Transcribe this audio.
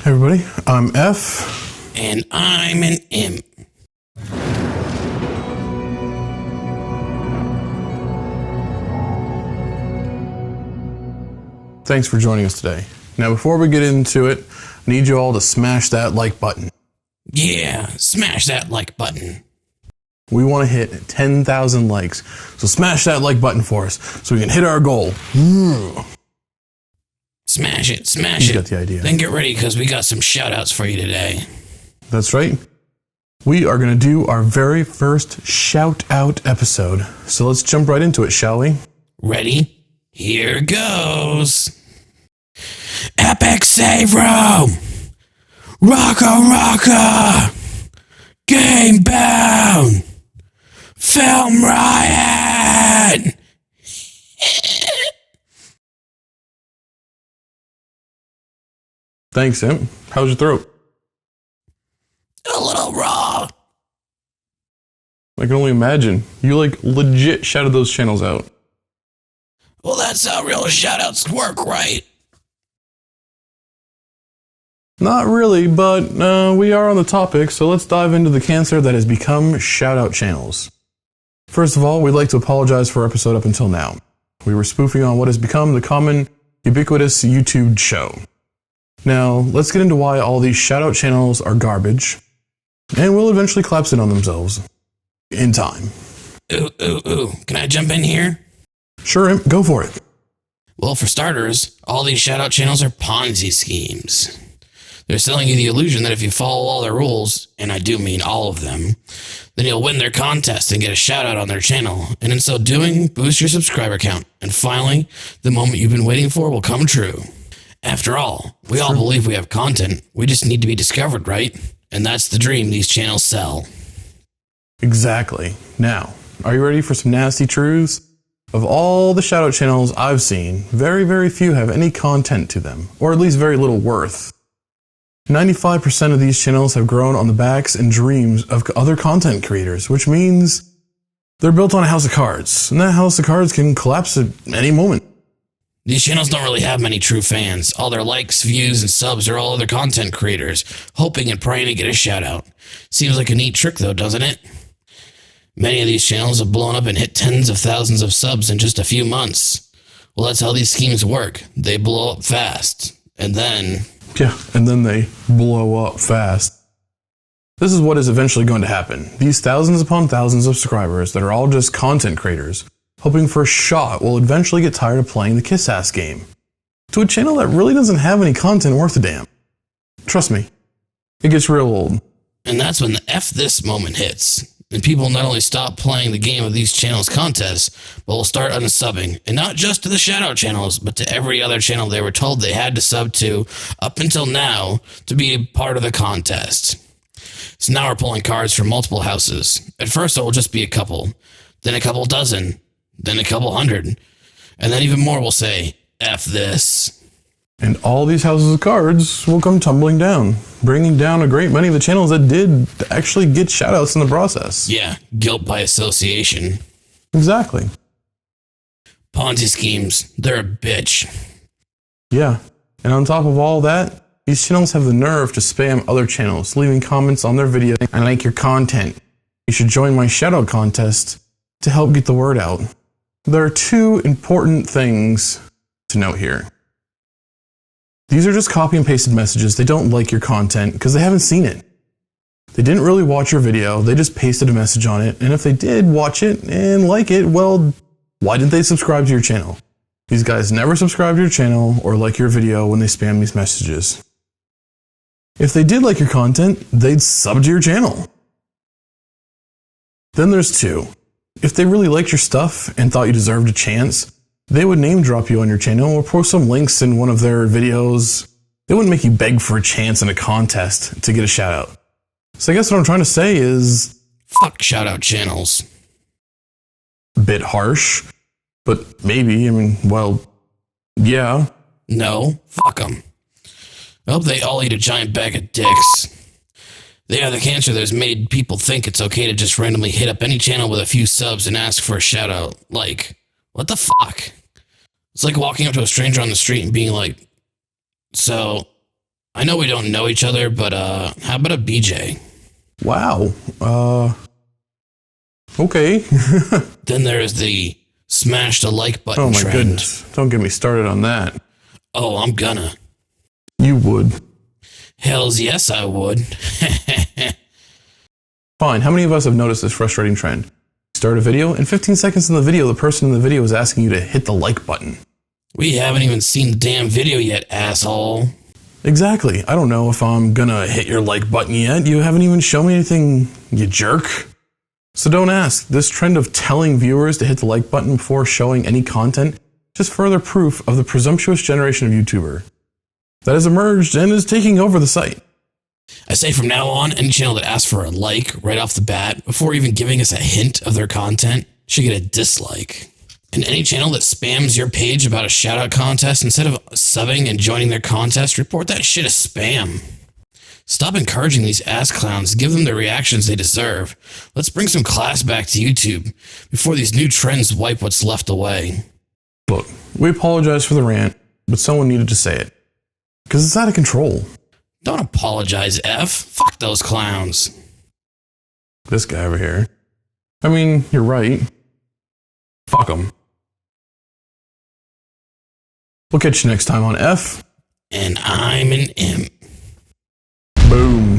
Hey everybody, I'm F. And I'm an imp. Thanks for joining us today. Now before we get into it, I need you all to smash that like button. Yeah, smash that like button. We want to hit 10,000 likes, so smash that like button for us so we can hit our goal. Smash it, smash it. You got the idea. Then get ready because we got some shout-outs for you today. That's right. We are going to do our very first shout-out episode. So let's jump right into it, shall we? Ready? Here goes. Epic Save Room! Rocka! Game Bound! Film Riot! Thanks, Imp. How's your throat? A little raw. I can only imagine. You legit shouted those channels out. Well, that's how real shout-outs work, right? Not really, but we are on the topic, so let's dive into the cancer that has become Shoutout Channels. First of all, we'd like to apologize for our episode up until now. We were spoofing on what has become the common, ubiquitous YouTube show. Now, let's get into why all these Shoutout Channels are garbage, and will eventually collapse in on themselves. In time. Ooh. Can I jump in here? Sure, Imp, go for it. Well, for starters, all these shout-out channels are Ponzi schemes. They're selling you the illusion that if you follow all their rules, and I do mean all of them, then you'll win their contest and get a shout-out on their channel, and in so doing, boost your subscriber count, and finally, the moment you've been waiting for will come true. After all, we all believe we have content, we just need to be discovered, right? And that's the dream these channels sell. Exactly. Now, are you ready for some nasty truths? Of all the Shoutout Channels I've seen, very, very few have any content to them, or at least very little worth. 95% of these channels have grown on the backs and dreams of other content creators, which means they're built on a house of cards, and that house of cards can collapse at any moment. These channels don't really have many true fans. All their likes, views, and subs are all other content creators, hoping and praying to get a shout out. Seems like a neat trick though, doesn't it? Many of these channels have blown up and hit tens of thousands of subs in just a few months. Well, that's how these schemes work. They blow up fast, and then... Yeah, and then they blow up fast. This is what is eventually going to happen. These thousands upon thousands of subscribers that are all just content creators, hoping for a shot, will eventually get tired of playing the kiss-ass game. To a channel that really doesn't have any content worth a damn. Trust me, it gets real old. And that's when the F this moment hits. And people not only stop playing the game of these channels' contests, but will start unsubbing. And not just to the Shoutout channels, but to every other channel they were told they had to sub to up until now to be a part of the contest. So now we're pulling cards from multiple houses. At first it will just be a couple, then a couple dozen, then a couple hundred, and then even more will say, F this. And all these houses of cards will come tumbling down, bringing down a great many of the channels that did actually get shoutouts in the process. Yeah, guilt by association. Exactly. Ponzi schemes, they're a bitch. Yeah, and on top of all that, these channels have the nerve to spam other channels, leaving comments on their video, I like your content. You should join my shoutout contest to help get the word out. There are two important things to note here. These are just copy and pasted messages. They don't like your content because they haven't seen it. They didn't really watch your video. They just pasted a message on it. And if they did watch it and like it, well, why didn't they subscribe to your channel? These guys never subscribe to your channel or like your video when they spam these messages. If they did like your content, they'd sub to your channel. Then there's two. If they really liked your stuff and thought you deserved a chance, they would name drop you on your channel or post some links in one of their videos. They wouldn't make you beg for a chance in a contest to get a shout out. So I guess what I'm trying to say is... Fuck Shoutout channels. A bit harsh, but maybe, well, yeah. No, fuck them. I hope they all eat a giant bag of dicks. They are the cancer that has made people think it's okay to just randomly hit up any channel with a few subs and ask for a shout out. Like, what the fuck? It's like walking up to a stranger on the street and being like, so, I know we don't know each other, but how about a BJ? Wow. Okay. Then there is the smash the like button Oh my trend. goodness. Don't get me started on that. Oh, I'm gonna. You would. Hells yes, I would. Fine. How many of us have noticed this frustrating trend? Start a video, and 15 seconds in the video, the person in the video is asking you to hit the like button. We haven't even seen the damn video yet, asshole. Exactly. I don't know if I'm gonna hit your like button yet. You haven't even shown me anything, you jerk. So don't ask. This trend of telling viewers to hit the like button before showing any content just further proof of the presumptuous generation of YouTuber that has emerged and is taking over the site. I say from now on, any channel that asks for a like right off the bat, before even giving us a hint of their content, should get a dislike. And any channel that spams your page about a shoutout contest, instead of subbing and joining their contest, report that shit as spam. Stop encouraging these ass clowns. Give them the reactions they deserve. Let's bring some class back to YouTube before these new trends wipe what's left away. Look, we apologize for the rant, but someone needed to say it. Because it's out of control. Don't apologize, F. Fuck those clowns. This guy over here. I mean, you're right. Fuck them. We'll catch you next time on F. And I'm an imp. Boom.